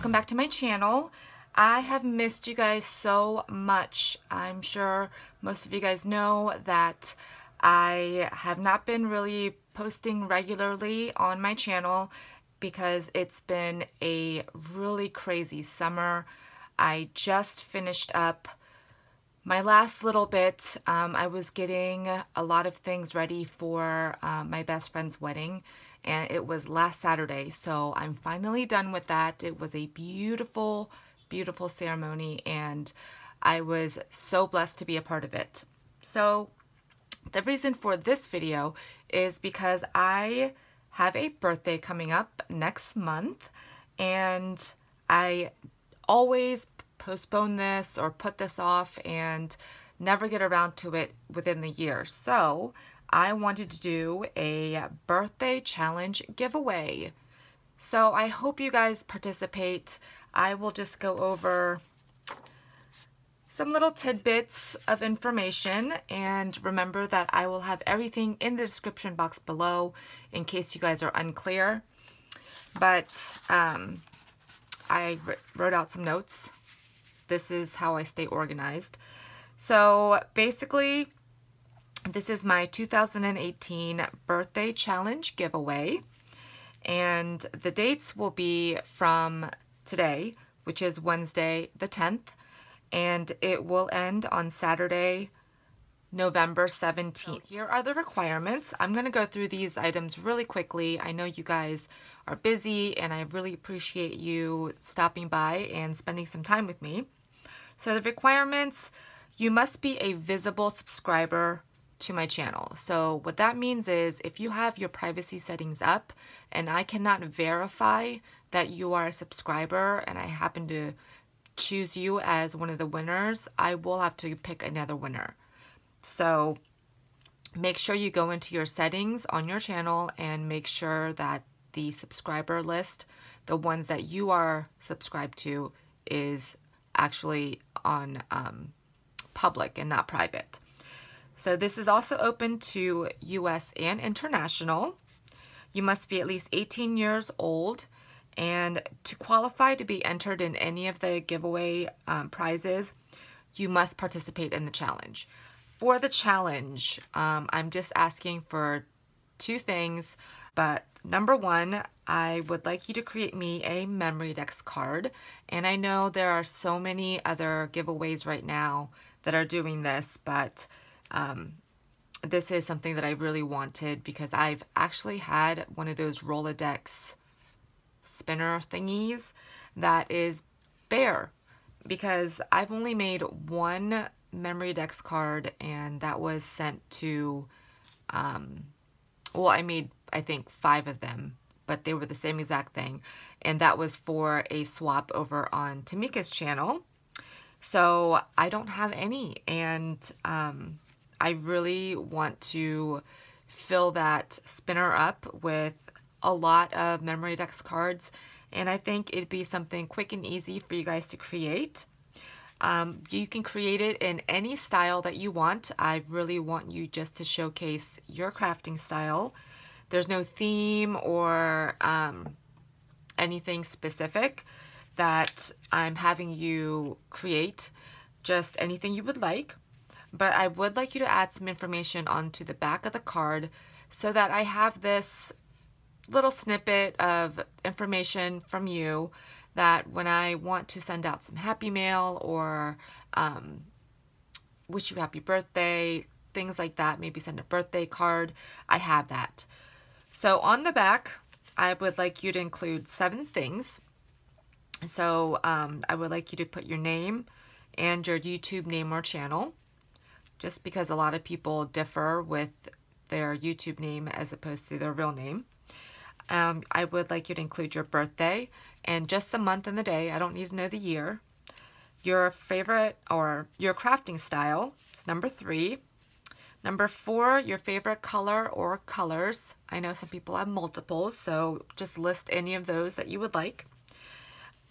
welcome back to my channel. I have missed you guys so much. I'm sure most of you guys know that I have not been really posting regularly on my channel because it's been a really crazy summer. I just finished up my last little bit. I was getting a lot of things ready for my best friend's wedding, and it was last Saturday, so I'm finally done with that. It was a beautiful, beautiful ceremony, and I was so blessed to be a part of it. So the reason for this video is because I have a birthday coming up next month, and I always postpone this or put this off and never get around to it within the year. So I wanted to do a birthday challenge giveaway. So I hope you guys participate. I will just go over some little tidbits of information, and remember that I will have everything in the description box below in case you guys are unclear. But I wrote out some notes. This is how I stay organized. So basically, this is my 2018 birthday challenge giveaway, and the dates will be from today, which is Wednesday the 10th, and it will end on Saturday, November 17th. So here are the requirements. I'm going to go through these items really quickly. I know you guys are busy, and I really appreciate you stopping by and spending some time with me. So the requirements: you must be a visible subscriber to my channel. So what that means is if you have your privacy settings up and I cannot verify that you are a subscriber and I happen to choose you as one of the winners, I will have to pick another winner. So make sure you go into your settings on your channel and make sure that the subscriber list, the ones that you are subscribed to, is actually on public and not private. So this is also open to US and international. You must be at least 18 years old, and to qualify to be entered in any of the giveaway prizes, you must participate in the challenge. For the challenge, I'm just asking for two things, but number one, I would like you to create me a Memorydex card, and I know there are so many other giveaways right now that are doing this, but this is something that I really wanted because I've actually had one of those Rolodex spinner thingies that is bare, because I've only made one Memorydex card, and that was sent to, well, I made, I think, 5 of them, but they were the same exact thing, and that was for a swap over on Tamika's channel. So I don't have any, and I really want to fill that spinner up with a lot of Memorydex cards, and I think it'd be something quick and easy for you guys to create. You can create it in any style that you want. I really want you just to showcase your crafting style. There's no theme or anything specific that I'm having you create, just anything you would like. But I would like you to add some information onto the back of the card so that I have this little snippet of information from you that when I want to send out some happy mail or wish you happy birthday, things like that, maybe send a birthday card, I have that. So on the back, I would like you to include 7 things. So I would like you to put your name and your YouTube name or channel, just because a lot of people differ with their YouTube name as opposed to their real name. I would like you to include your birthday and just the month and the day. I don't need to know the year. Your favorite or your crafting style is number 3. Number 4, your favorite color or colors. I know some people have multiples, so just list any of those that you would like.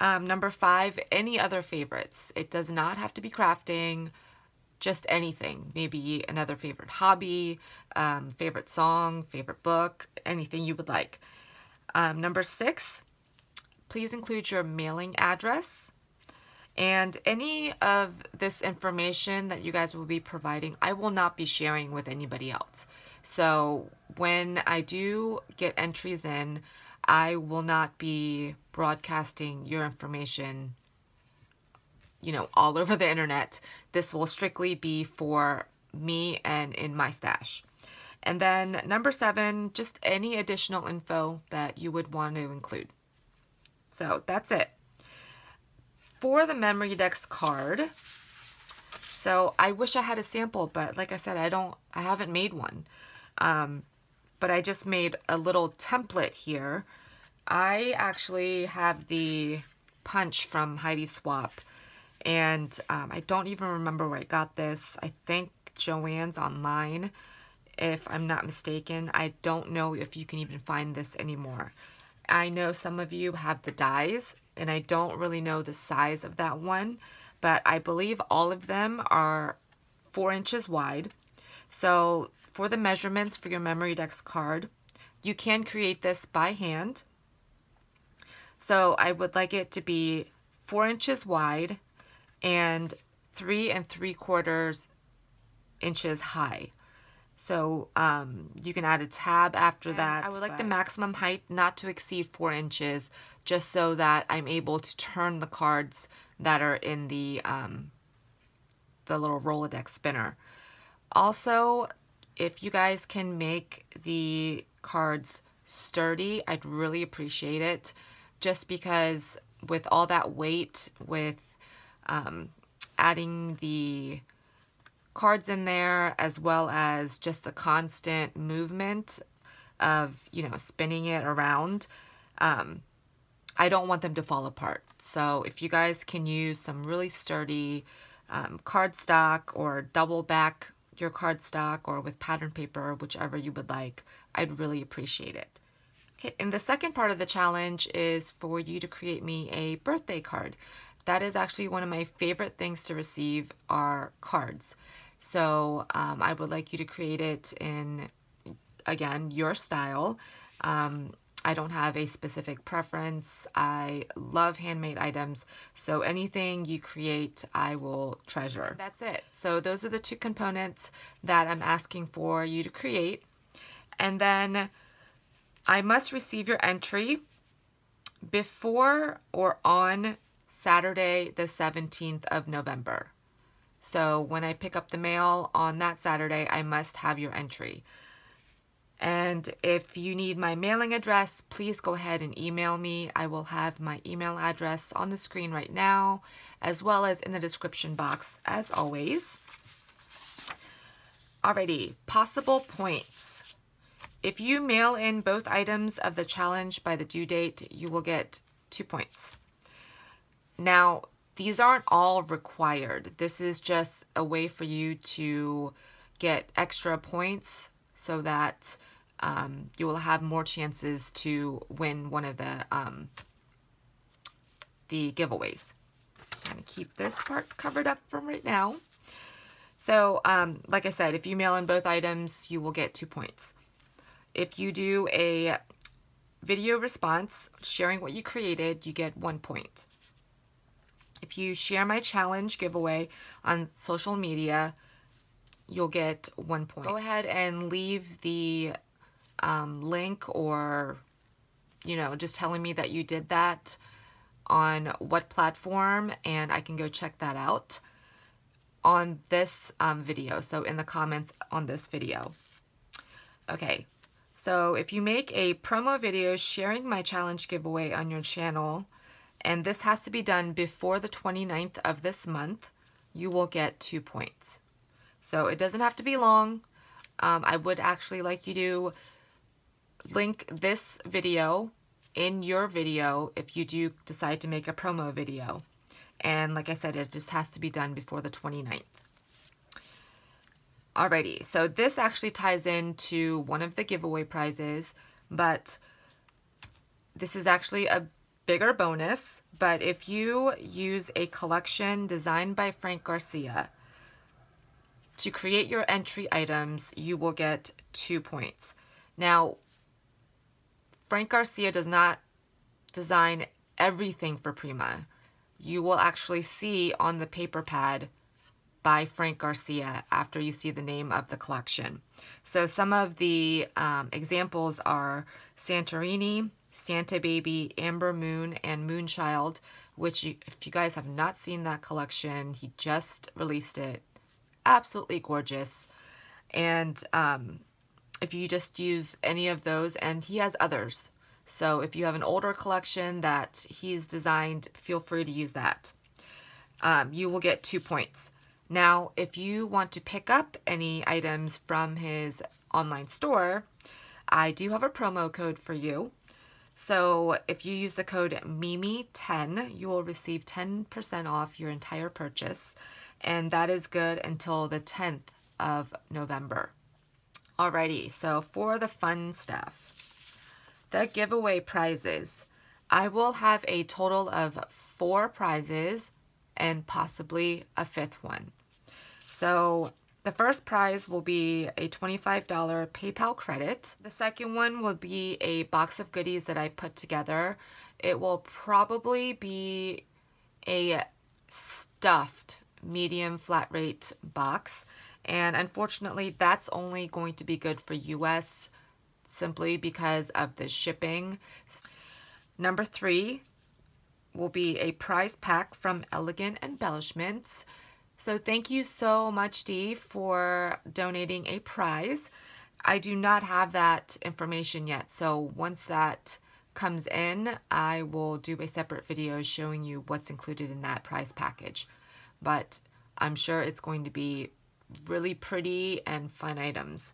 Number 5, any other favorites. It does not have to be crafting, just anything. Maybe another favorite hobby, favorite song, favorite book, anything you would like. Number 6, please include your mailing address. And any of this information that you guys will be providing, I will not be sharing with anybody else. So when I do get entries in, I will not be broadcasting your information, you know, all over the internet. This will strictly be for me and in my stash. And then number 7, just any additional info that you would want to include. So that's it. For the Memorydex card, so I wish I had a sample, but like I said, I haven't made one. But I just made a little template here. I actually have the punch from Heidi Swap, and I don't even remember where I got this. I think Joann's online, if I'm not mistaken. I don't know if you can even find this anymore. I know some of you have the dies, and I don't really know the size of that one, but I believe all of them are 4 inches wide. So for the measurements for your Memorydex card, you can create this by hand. So I would like it to be 4 inches wide and 3 3/4 inches high. So you can add a tab after that. I would like the maximum height not to exceed 4 inches, just so that I'm able to turn the cards that are in the little Rolodex spinner. Also, if you guys can make the cards sturdy, I'd really appreciate it, just because with all that weight, with adding the cards in there, as well as just the constant movement of, you know, spinning it around, I don't want them to fall apart. So if you guys can use some really sturdy cardstock, or double back your cardstock, or with pattern paper, whichever you would like, I'd really appreciate it. Okay, and the second part of the challenge is for you to create me a birthday card. That is actually one of my favorite things to receive, are cards. So I would like you to create it in, again, your style. I don't have a specific preference. I love handmade items, so anything you create, I will treasure. That's it. So those are the 2 components that I'm asking for you to create. And then I must receive your entry before or on Saturday, the 17th of November. So when I pick up the mail on that Saturday, I must have your entry. And if you need my mailing address, please go ahead and email me. I will have my email address on the screen right now, as well as in the description box, as always. Alrighty, possible points. If you mail in both items of the challenge by the due date, you will get 2 points. Now, these aren't all required. This is just a way for you to get extra points so that you will have more chances to win one of the giveaways. I'm going to keep this part covered up for right now. So, like I said, if you mail in both items, you will get 2 points. If you do a video response sharing what you created, you get 1 point. If you share my challenge giveaway on social media, you'll get 1 point. Go ahead and leave the link, or, you know, just telling me that you did that on what platform, and I can go check that out on this video. So in the comments on this video. Okay, so if you make a promo video sharing my challenge giveaway on your channel, and this has to be done before the 29th of this month, you will get 2 points. So it doesn't have to be long. I would actually like you to link this video in your video if you do decide to make a promo video. And like I said, it just has to be done before the 29th. Alrighty, so this actually ties into one of the giveaway prizes, but this is actually a bigger bonus. But if you use a collection designed by Frank Garcia to create your entry items, you will get 2 points. Now, Frank Garcia does not design everything for Prima, you will actually see on the paper pad by Frank Garcia after you see the name of the collection. So some of the examples are Santorini, Santa Baby, Amber Moon, and Moonchild, which if you guys have not seen that collection, he just released it. Absolutely gorgeous. And if you just use any of those, and he has others. So if you have an older collection that he's designed, feel free to use that. You will get 2 points. Now, if you want to pick up any items from his online store, I do have a promo code for you. So if you use the code MIMI10, you will receive 10% off your entire purchase. And that is good until the 10th of November. Alrighty, so for the fun stuff, the giveaway prizes. I will have a total of 4 prizes and possibly a 5th one. So the first prize will be a $25 PayPal credit. The second one will be a box of goodies that I put together. It will probably be a stuffed medium flat rate box. And unfortunately, that's only going to be good for US simply because of the shipping. Number 3 will be a prize pack from Elegant Embellishments. So thank you so much, Dee, for donating a prize. I do not have that information yet. So once that comes in, I will do a separate video showing you what's included in that prize package. But I'm sure it's going to be really pretty and fun items.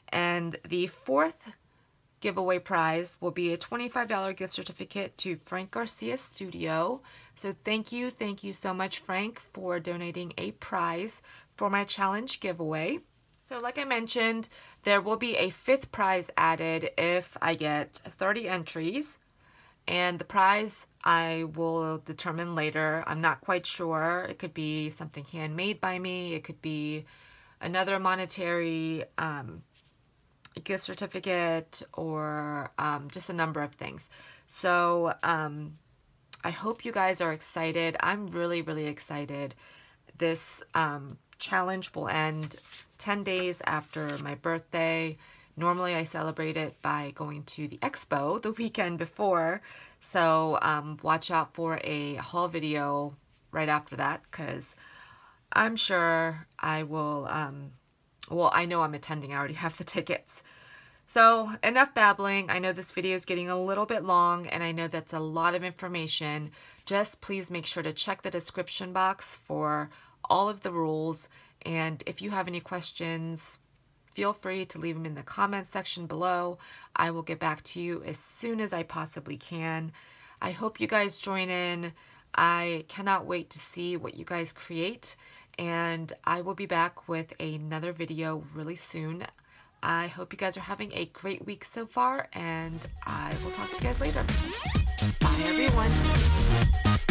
And the 4th giveaway prize will be a $25 gift certificate to Frank Garcia Studio. So thank you so much, Frank, for donating a prize for my challenge giveaway. So like I mentioned, there will be a 5th prize added if I get 30 entries. And the prize I will determine later. I'm not quite sure. It could be something handmade by me. It could be another monetary gift certificate, or just a number of things. So I hope you guys are excited. I'm really excited. This challenge will end 10 days after my birthday. Normally I celebrate it by going to the expo the weekend before. So watch out for a haul video right after that, because I'm sure I will, well, I know I'm attending. I already have the tickets. So enough babbling. I know this video is getting a little bit long, and I know that's a lot of information. Just please make sure to check the description box for all of the rules. And if you have any questions, feel free to leave them in the comments section below. I will get back to you as soon as I possibly can. I hope you guys join in. I cannot wait to see what you guys create, and I will be back with another video really soon. I hope you guys are having a great week so far, and I will talk to you guys later. Bye, everyone.